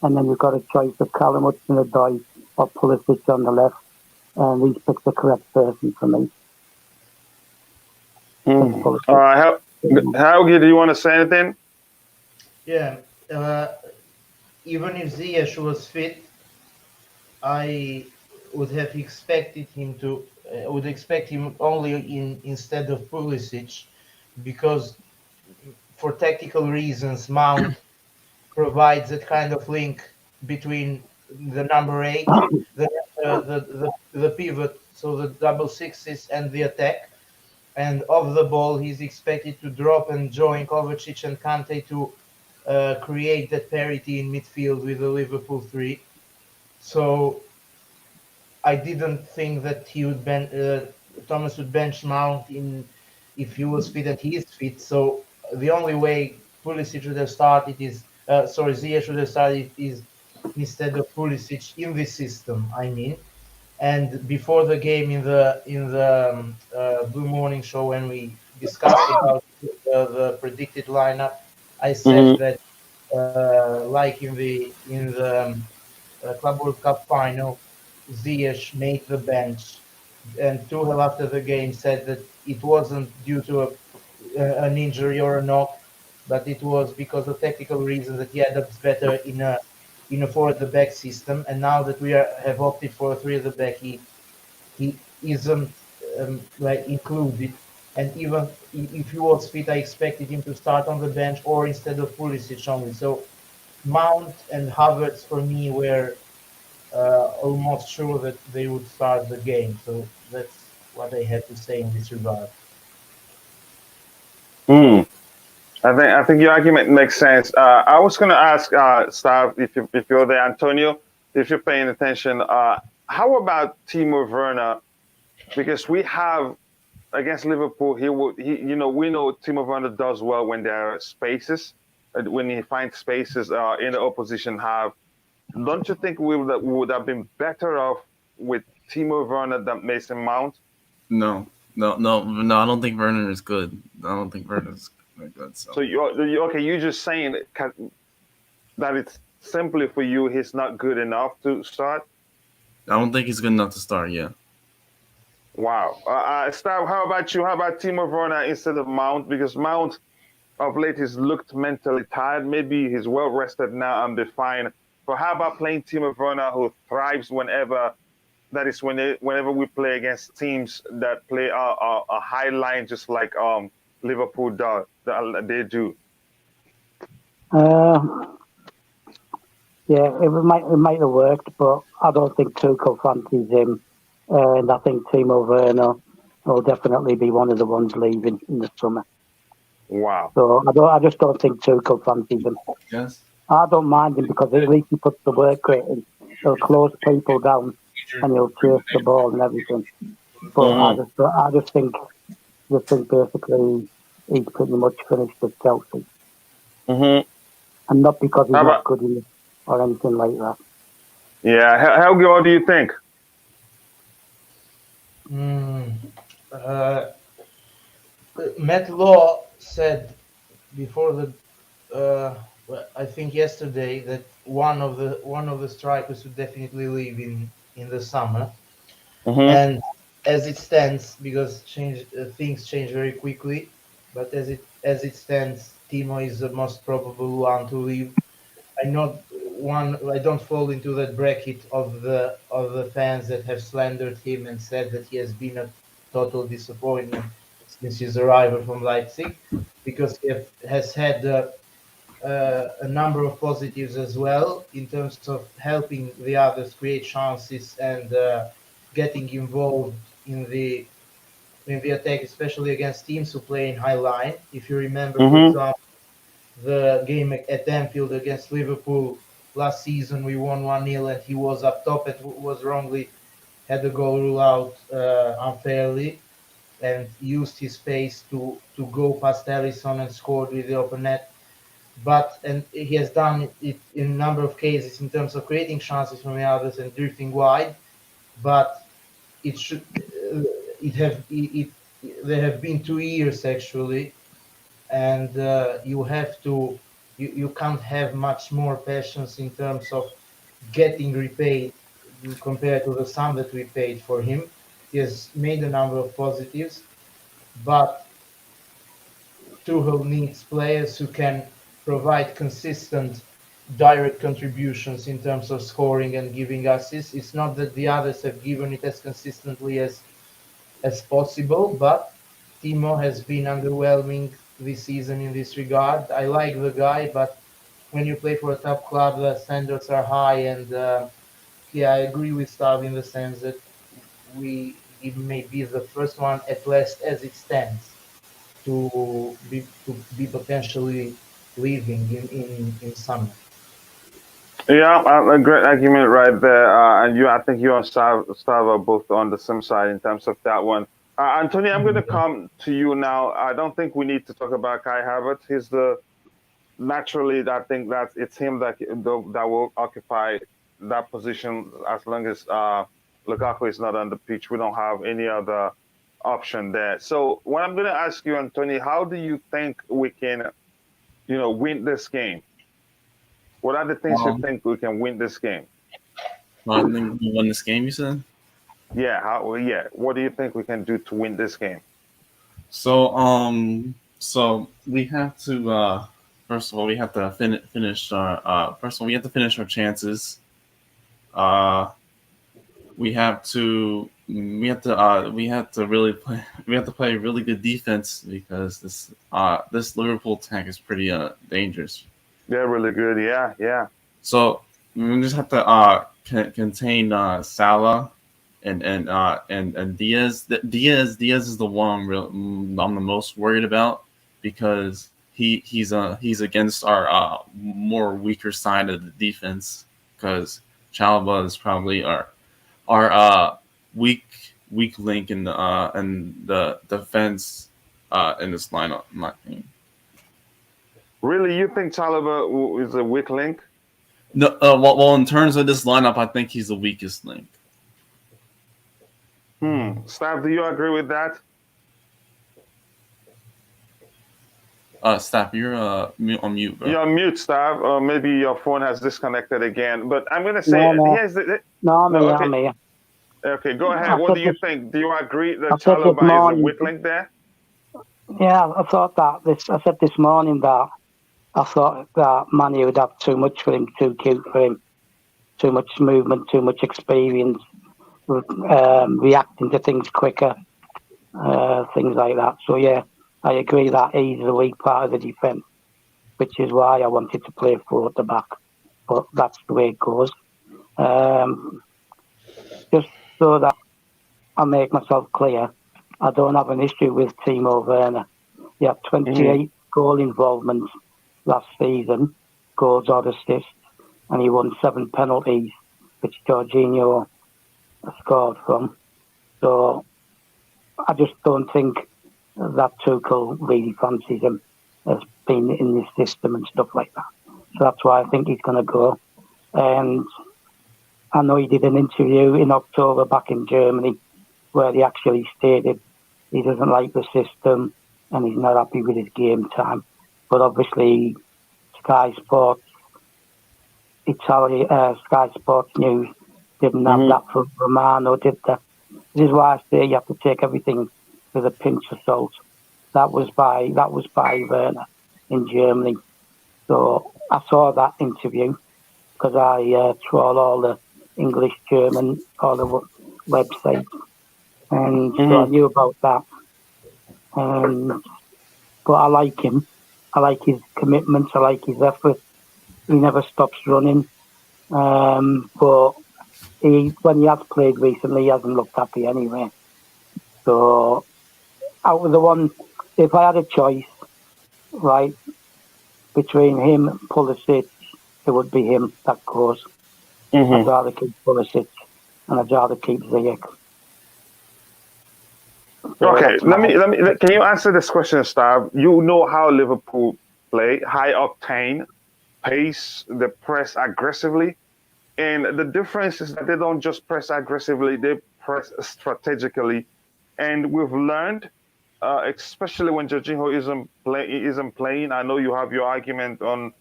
Speaker 2: and then you've got a choice of Callum Hudson-Odoi or Pulisic on the left, and he's picked the correct person for me.
Speaker 1: Helgi, do you want to say anything?
Speaker 4: Yeah. Even if Ziyech was fit, I would have expected him to. Would expect him only instead of Pulisic, because for tactical reasons, Mount provides that kind of link between the number 8, the pivot, so the double sixes and the attack. And off the ball, he's expected to drop and join Kovacic and Kante to create that parity in midfield with the Liverpool 3. So I didn't think that Thomas would bench Mount if he was fit and he is fit. So the only way Pulisic should have started Ziyech should have started is instead of Pulisic in this system, I mean. And before the game in the Blue Morning Show, when we discussed about the predicted lineup, I said that like in the Club World Cup final, Ziyech made the bench, and Tuchel after the game said that it wasn't due to an injury or a knock, but it was because of technical reasons that he adapts better in a four at the back system. And now that we have opted for a 3 at the back, he isn't included. And even if he was fit, I expected him to start on the bench or instead of Pulisic only. So Mount and Havertz for me were almost sure that they would start the game. So that's what I had to say in this regard.
Speaker 1: Mm. I think your argument makes sense. I was going to ask Stav if you're there, Antonio, if you're paying attention. How about Timo Werner? Because we have against Liverpool, we know Timo Werner does well when there are spaces, when he finds spaces in the opposition half. Don't you think we would have been better off with Timo Werner than Mason Mount?
Speaker 3: No, no. I don't think Werner is good. I don't think Werner is good.
Speaker 1: So you're just saying that it's simply for you he's not good enough to start.
Speaker 3: I don't think he's good enough to start. Yeah.
Speaker 1: Wow. Stav, how about you? How about Timo Werner instead of Mount? Because Mount of late has looked mentally tired. Maybe he's well rested now and be fine. But how about playing Timo Werner, who thrives whenever we play against teams that play a high line, just like Liverpool they do.
Speaker 2: Yeah, it might have worked, but I don't think Tuchel fancies him, and I think Timo Werner will definitely be one of the ones leaving in the summer.
Speaker 1: Wow.
Speaker 2: So I just don't think Tuchel fancies him.
Speaker 3: Yes.
Speaker 2: I don't mind him because at least he puts the work rate in. He'll close people down and he'll chase the ball and everything. But I just think basically he's pretty much finished with Chelsea.
Speaker 1: Mm-hmm.
Speaker 2: And not because he's not good enough or anything like that.
Speaker 1: Yeah, Helge, what do you think?
Speaker 4: Matt Law said before I think yesterday, that one of the strikers would definitely leave in the summer.
Speaker 1: Mm-hmm.
Speaker 4: And as it stands, because things change very quickly, but as it stands, Timo is the most probable one to leave. I don't fall into that bracket of the fans that have slandered him and said that he has been a total disappointment since his arrival from Leipzig, because he has had a number of positives as well in terms of helping the others create chances and getting involved in the attack, especially against teams who play in high line. If you remember, for example, the game at Anfield against Liverpool last season, we won 1-0 and he was up top and was wrongly had the goal ruled out unfairly, and used his pace to go past Alisson and scored with the open net. And he has done it in a number of cases in terms of creating chances from the others and drifting wide. But there have been 2 years actually, and you can't have much more patience in terms of getting repaid compared to the sum that we paid for him. He has made a number of positives, but Tuchel needs players who can provide consistent direct contributions in terms of scoring and giving assists. It's not that the others have given it as consistently as possible, but Timo has been underwhelming this season in this regard. I like the guy, but when you play for a top club, the standards are high, and I agree with Stav in the sense that he may be the first one, at least as it stands, to be potentially leaving in summer.
Speaker 1: Yeah, a great argument right there. And I think you and Stav are both on the same side in terms of that one. Anthony, I'm going to come to you now. I don't think we need to talk about Kai Havertz. Naturally, I think that it's him that will occupy that position as long as Lukaku is not on the pitch. We don't have any other option there. So what I'm going to ask you, Anthony, how do you think we can, win this game? What are the things you think we can win this game?
Speaker 3: I think we win this game, you said?
Speaker 1: Yeah. What do you think we can do to win this game?
Speaker 3: So we have to first of all we have to finish our we have to finish our chances. We have to play really good defense, because this Liverpool attack is pretty dangerous.
Speaker 1: They're really good. Yeah.
Speaker 3: So we just have to contain Salah and Diaz. Diaz is the one I'm the most worried about, because he's against our more weaker side of the defense, because Chalobah is probably our weak link in the defense in this lineup, in my opinion.
Speaker 1: Really, you think Chalobah is a weak link?
Speaker 3: No, well, in terms of this lineup, I think he's the weakest link.
Speaker 1: Stav, do you agree with that?
Speaker 3: Staff, you're on mute, bro.
Speaker 1: You're on mute, Stav, or maybe your phone has disconnected again. But I'm going to say, here's the...
Speaker 2: I'm here.
Speaker 1: Okay, go ahead. What do you think? Do you agree that
Speaker 2: said this
Speaker 1: Chalobah is a
Speaker 2: morning-
Speaker 1: weak link there?
Speaker 2: Yeah, I thought that. I said this morning that I thought that Manu would have too much for him, too cute for him, too much movement, too much experience, reacting to things quicker, things like that. So, yeah, I agree that he's the weak part of the defence, which is why I wanted to play 4 at the back. But that's the way it goes. Just so that I make myself clear, I don't have an issue with Timo Werner. He had 28 goal involvements last season, goals or assists, and he won 7 penalties, which Jorginho scored from. So I just don't think that Tuchel really fancies him as being in this system and stuff like that. So that's why I think he's going to go. And I know he did an interview in October back in Germany where he actually stated he doesn't like the system and he's not happy with his game time. But obviously, Sky Sports News didn't have that from Romano, did they? This is why I say you have to take everything with a pinch of salt. That was by Werner in Germany. So I saw that interview because I troll all the English, German, all the websites, and so I knew about that. But I like him. I like his commitment. I like his effort. He never stops running. But when he has played recently, he hasn't looked happy anyway. So out of the one, if I had a choice, right, between him and Pulisic, it would be him that goes. I'd rather keep Pulisic and I'd rather keep Ziyech.
Speaker 1: Okay, can you answer this question, Stav? You know how Liverpool play, high octane, pace, they press aggressively. And the difference is that they don't just press aggressively, they press strategically. And we've learned, especially when Jorginho isn't playing, I know you have your argument on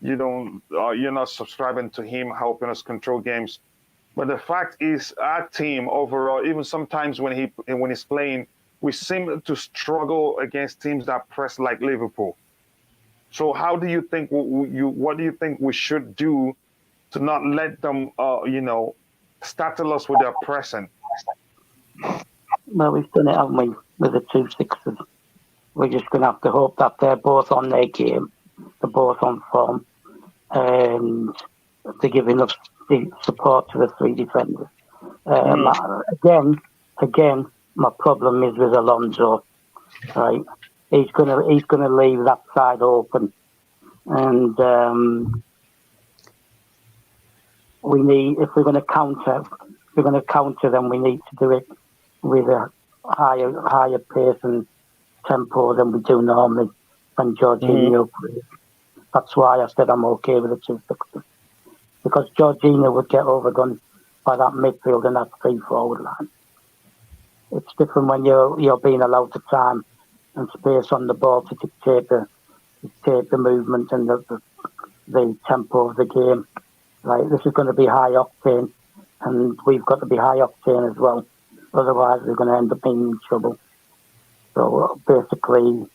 Speaker 1: you're not subscribing to him helping us control games. But the fact is, our team overall, even sometimes when he's playing, we seem to struggle against teams that press like Liverpool. So, how do you think? What do you think we should do to not let them, startle us with their pressing?
Speaker 2: Well, we've done it, haven't we, with the 2 6s? We're just going to have to hope that they're both on their game, they're both on form, and they're giving enough support to the 3 defenders. Again, my problem is with Alonso. Right, he's gonna leave that side open, and we need, if we're going to counter, then we need to do it with a higher pace and tempo than we do normally when Jorginho plays. That's why I said I'm okay with the 2 6s. Because Jorginho would get overdone by that midfield and that 3 forward line. It's different when you're being allowed the time and space on the ball to dictate the movement and the tempo of the game. Right, this is going to be high octane, and we've got to be high octane as well. Otherwise, we're going to end up being in trouble. So basically,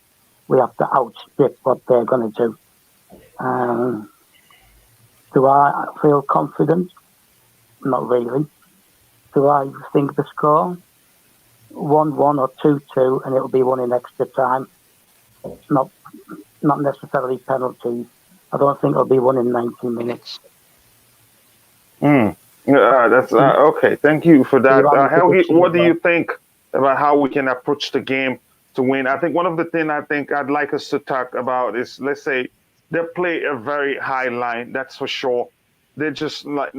Speaker 2: we have to outstrip what they're going to do. Do I feel confident? Not really. Do I think the score? 1-1 or 2-2, and it'll be won in extra time. Not necessarily penalties. I don't think it'll be won in 90 minutes.
Speaker 1: That's okay. Thank you for that. Helgi, what do you think about how we can approach the game to win. I think one of the things I think I'd like us to talk about is, let's say, they play a very high line. That's for sure. They're just like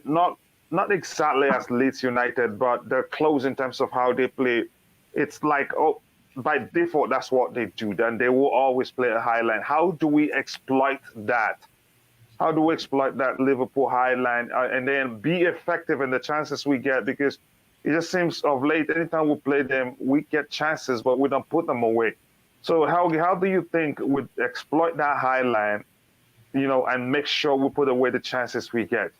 Speaker 1: not exactly as Leeds United, but they're close in terms of how they play. It's like, oh, by default, that's what they do. Then they will always play a high line. How do we exploit that? How do we exploit that Liverpool high line and then be effective in the chances we get? Because it just seems of late, anytime we play them, we get chances, but we don't put them away. So how do you think we exploit that high line, and make sure we put away the chances we get?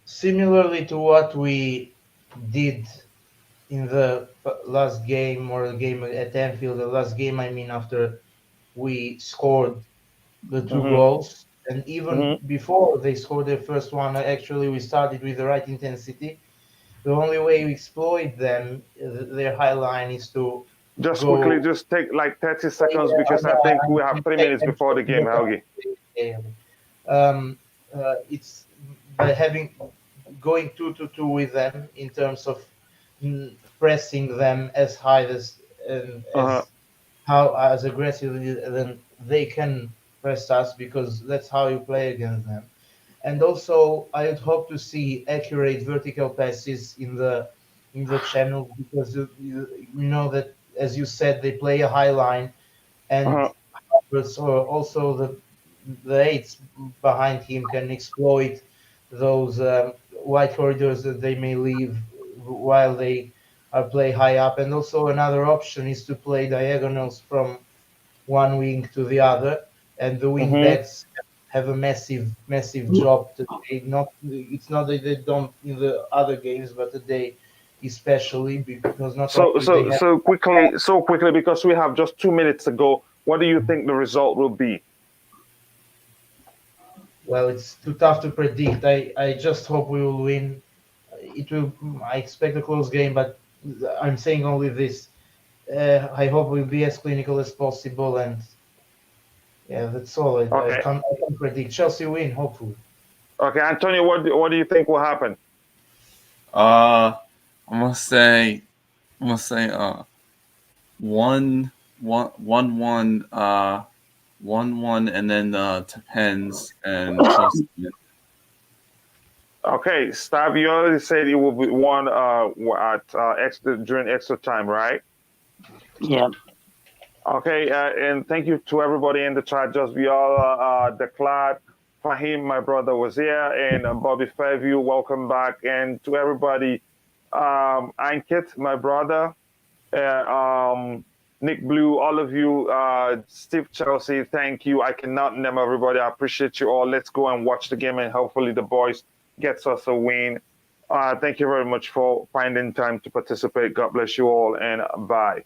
Speaker 4: Similarly to what we did in the last game, or the game at Anfield, the last game, I mean, after we scored the two goals, and even before they scored their first one, actually, we started with the right intensity. The only way we exploit them, their high line, is to
Speaker 1: Just
Speaker 4: go.
Speaker 1: quickly, just take like 30 seconds because I think we have 3 minutes before the game, Helgi.
Speaker 4: It's by going 2-2 with them in terms of pressing them as high as as aggressively than they can press us, because that's how you play against them. And also, I would hope to see accurate vertical passes in the channel, because you know that, as you said, they play a high line, and also the eights behind him can exploit those wide corridors that they may leave while they play high up. And also another option is to play diagonals from one wing to the other, and the wing backs have a massive job today. It's not that they don't in the other games, but today especially, because not
Speaker 1: so quickly, because we have just 2 minutes to go. What do you think the result will be?
Speaker 4: Well, it's too tough to predict. I just hope we will win. I expect a close game, but I'm saying only this. I hope we'll be as clinical as possible, and yeah, that's all. I can't predict. Chelsea win, hopefully.
Speaker 1: Okay, Antonio, what do you think will happen?
Speaker 3: I'm gonna say 1-1, 1-1, and then to pens and Chelsea.
Speaker 1: Okay, Stab, you already said it will be won during extra time, right?
Speaker 2: Yeah.
Speaker 1: Okay, and thank you to everybody in the chat. Just we all declared. Fahim, my brother, was here, and Bobby Fairview, welcome back. And to everybody, Ankit, my brother, Nick Blue, all of you, Steve Chelsea, thank you. I cannot name everybody. I appreciate you all. Let's go and watch the game, and hopefully the boys gets us a win. Thank you very much for finding time to participate. God bless you all, and bye.